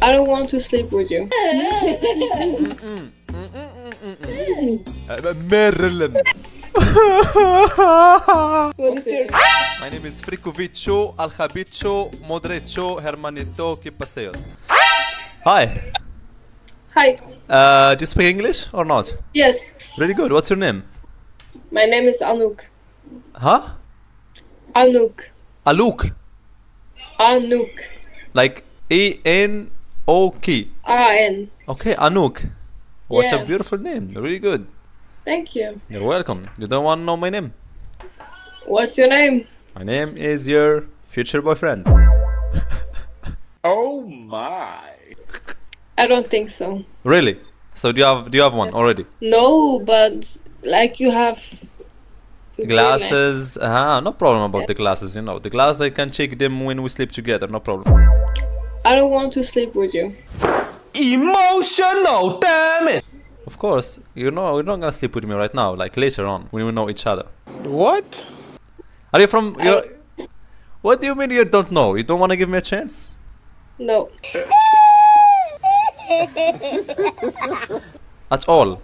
I don't want to sleep with you. Marilyn. What's your My name is Frikovicho, Aljabicho, Modrecho, Hermanito, Kipaseos. Hi. Hi. Do you speak English or not? Yes. Really good. What's your name? My name is Anouk. Huh? Anouk. Alouk. Anouk. Like A-N-O-K. A-N. Okay, Anouk. What a Yeah. beautiful name. Really good. Thank you. You're welcome. You don't want to know my name? What's your name? My name is your future boyfriend. Oh my. I don't think so. Really? So do you have one already? No, but like you have Glasses. No problem about the glasses, you know. The glasses I can check them when we sleep together, no problem. I don't want to sleep with you. Emotional, damn it. Of course, you know, you're not gonna sleep with me right now, like later on, when we know each other. What? Are you from your... What do you mean you don't know? You don't wanna give me a chance? No. At all?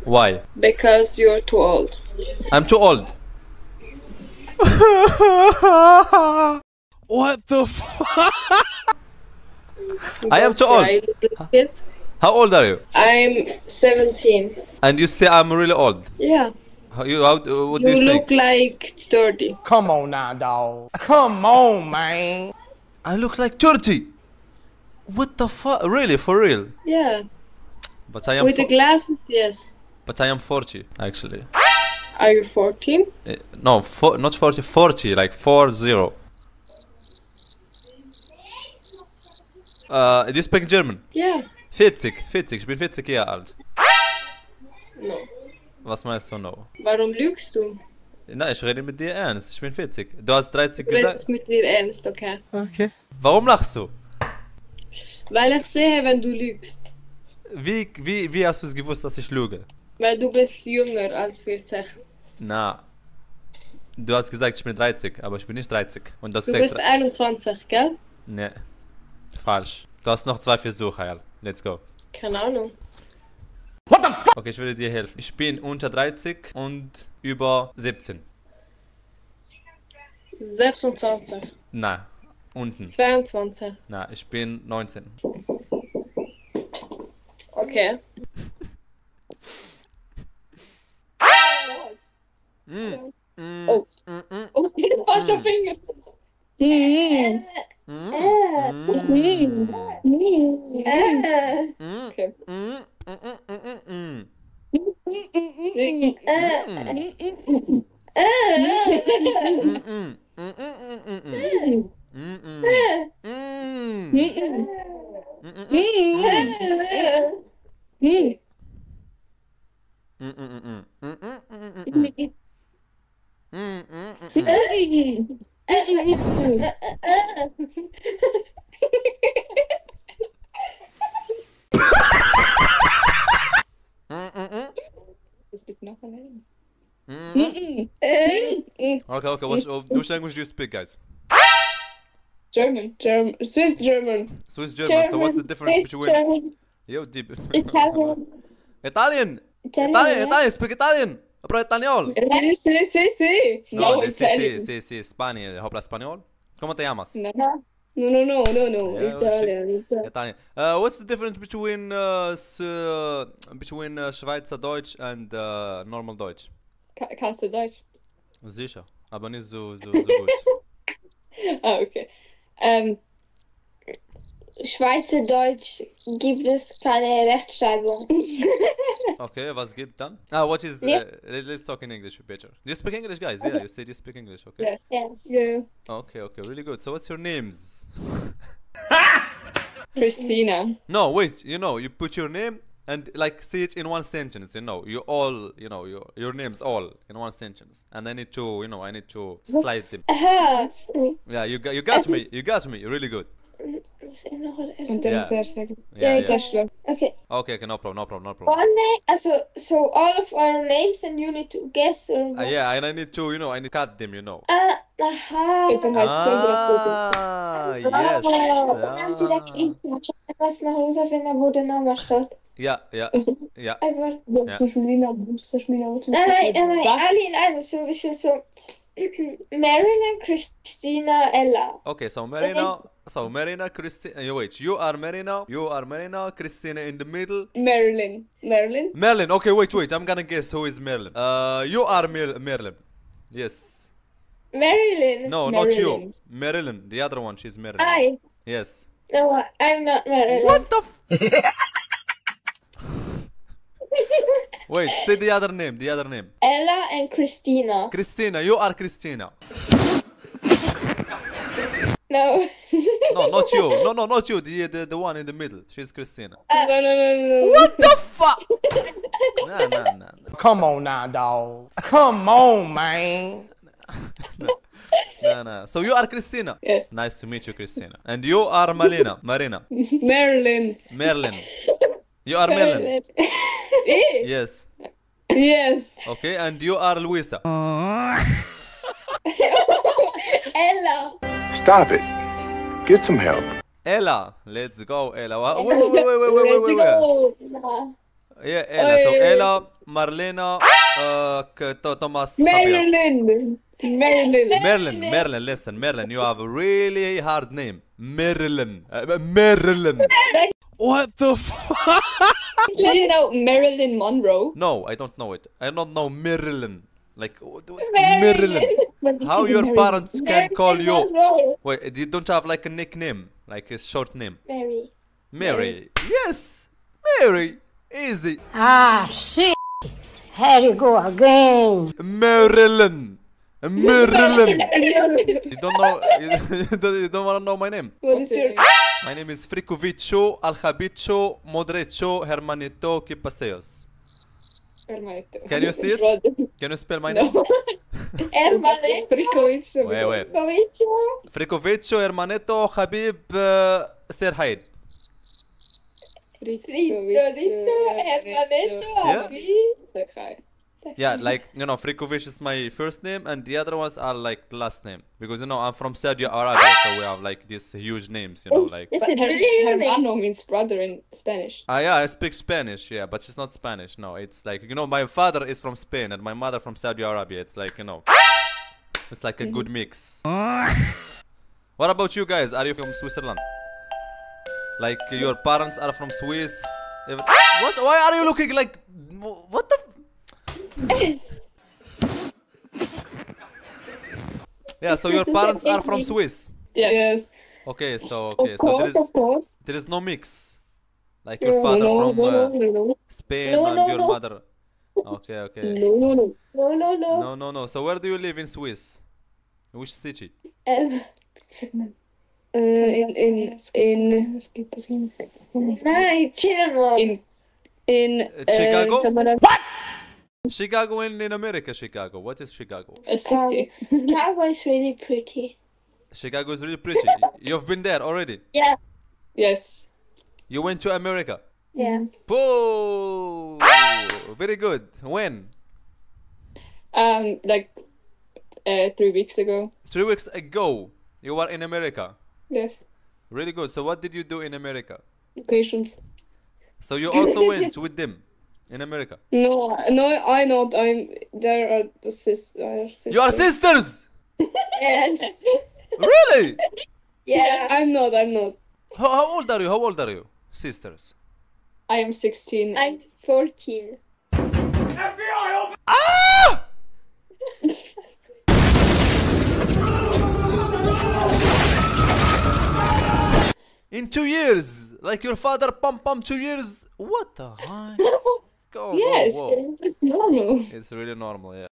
Why? Because you're too old. I'm too old. What the fuck? I am too old. How old are you? I'm 17. And you say I'm really old. Yeah. What do You you look think? like 30. Come on now, dog. Come on, man. I look like 30. What the fuck? Really? For real? Yeah. But I am With the glasses, yes. But I am 40, actually. Are you 14? No, not 40, 40, like 40. Do you speak German? Yeah. 40, 40, ich bin 40 Jahre alt. No. Was meinst du no? Warum lügst du? Nein, ich rede mit dir ernst, ich bin 40. Du hast 30 Du gesagt. redest mit dir ernst, okay? Okay. Warum lachst du? Weil ich sehe, wenn du lügst. Wie hast du es gewusst, dass ich lüge? Weil du bist jünger als 40. Na, du hast gesagt, ich bin 30, aber ich bin nicht 30. Und das Du sagt... bist 21, gell? Ne, falsch. Du hast noch 2 Versuche, ja. Let's go. Keine Ahnung. What the fuck? Okay, ich will dir helfen. Ich bin unter 30 und über 17. 26. Na, unten. 22. Na, ich bin 19. Okay. Oh. Okay, falscher Finger. Okay. Okay, which language do you speak, guys? German. Swiss German. Swiss German, so what's the difference between... Yo, deep. Italian. Italian! Italian. Italian, speak Italian! Hablo español! Sí. No, Italian. sí, España. ¿Habla español? ¿Cómo te llamas? No. Yeah, Italian. Italian. What's the difference between Schweizer Deutsch and normal Deutsch? Kannst du Deutsch? Sicher, aber nicht so gut. Ah, okay. Schweizerdeutsch gibt es keine Rechtschreibung. Okay, was gibt dann? What is... Yes. let's talk in English better. Do you speak English, guys? Yeah, you said you speak English, okay? Yes. Yes. Yeah. Okay, really good. So what's your names? Christina. No, wait, you put your name and like say it in one sentence, you all, your names all in one sentence. And I need to slide them. Aha. Yeah, you got me, really good. Und dann sehr gut. Yeah. Sehr schlimm. Okay. Okay, no problem. One name, so all of our names and you need to guess or what? Yeah, and I need to, I need to cut them, Aha. Und dann heißt es Sandra Ah, yes. Dann direkt in was nach Hause finden, wo der Name steht. Ja, ja, ja. Einfach. Ja. Social media, Nein, alle, so ein bisschen so. Marilyn, Christina, Ella. Okay, so Marina, Christina. Wait, you are Marina, Christina in the middle. Marilyn. Merlin. Okay, wait. I'm gonna guess who is Merlin. You are Merlin. Yes. Marilyn. No, not you. Marilyn. The other one. She's Marilyn. I. Yes. No, I'm not Marilyn. What the? Wait. Say the other name. Ella and Christina. Christina. You are Christina. No. No, not you. No, not you. The one in the middle. She's Christina. No. What the fuck? Nah. Come on now, dog. Come on, man. No. So you are Christina. Yes. Nice to meet you, Christina. And you are Marina. Marilyn. Merlin. You are Merlin. Yes. Yes. Okay, and you are Luisa. Ella. Stop it. Get some help. Ella. Let's go, Ella. Wait. Yeah, Ella. So Ella, Marlena, Thomas. Marilyn. Merlin. Listen, Merlin. You have a really hard name. Marilyn. What the fuck? You know Marilyn Monroe. No, I don't know it. I don't know Marilyn. Like Marilyn. How your parents can call you? Wait, you don't have like a nickname, like a short name? Mary. Yes, Mary. Easy. Ah, shit. Here you go again. Marilyn. You don't know? You don't want to know my name? What is your? My name is Fricovicho, Aljabicho, Modrecho, Hermanito, Kipaseos. Can you see it? Can you spell my name? Wait. Fricovicho, Hermanito, Habib, Serhaid. Yeah, like, you know, Frikovic is my first name and the other ones are like the last name. Because, you know, I'm from Saudi Arabia, so we have like these huge names, you know, like... Hermano means brother in Spanish. Yeah, I speak Spanish, yeah, but she's not Spanish, no. It's like, you know, my father is from Spain and my mother from Saudi Arabia. It's like, you know, it's like a good mix. What about you guys? Are you from Switzerland? Like, your parents are from Swiss? What? Why are you looking like... What the... Yeah, so your parents are from Swiss. Yes. Okay, so Of course. there is no mix. Like your father from Spain and your mother. Okay. No. So where do you live in Swiss? Which city? In Chicago? Chicago in America, Chicago. What is Chicago? A city. Chicago is really pretty. Chicago is really pretty. You've been there already? Yeah. Yes. You went to America? Yeah. Whoa! Very good. When? Like 3 weeks ago. 3 weeks ago, you were in America? Yes. Really good. So what did you do in America? Patience. So you also went with them in America? No, I not. There are the sisters. You are sisters? Yes. Really? Yeah. I'm not. How old are you? Sisters. I am 16. I'm 14. Ah! In 2 years, like your father, pum 2 years. What the heck? Yes, Whoa. it's normal. It's really normal, yeah.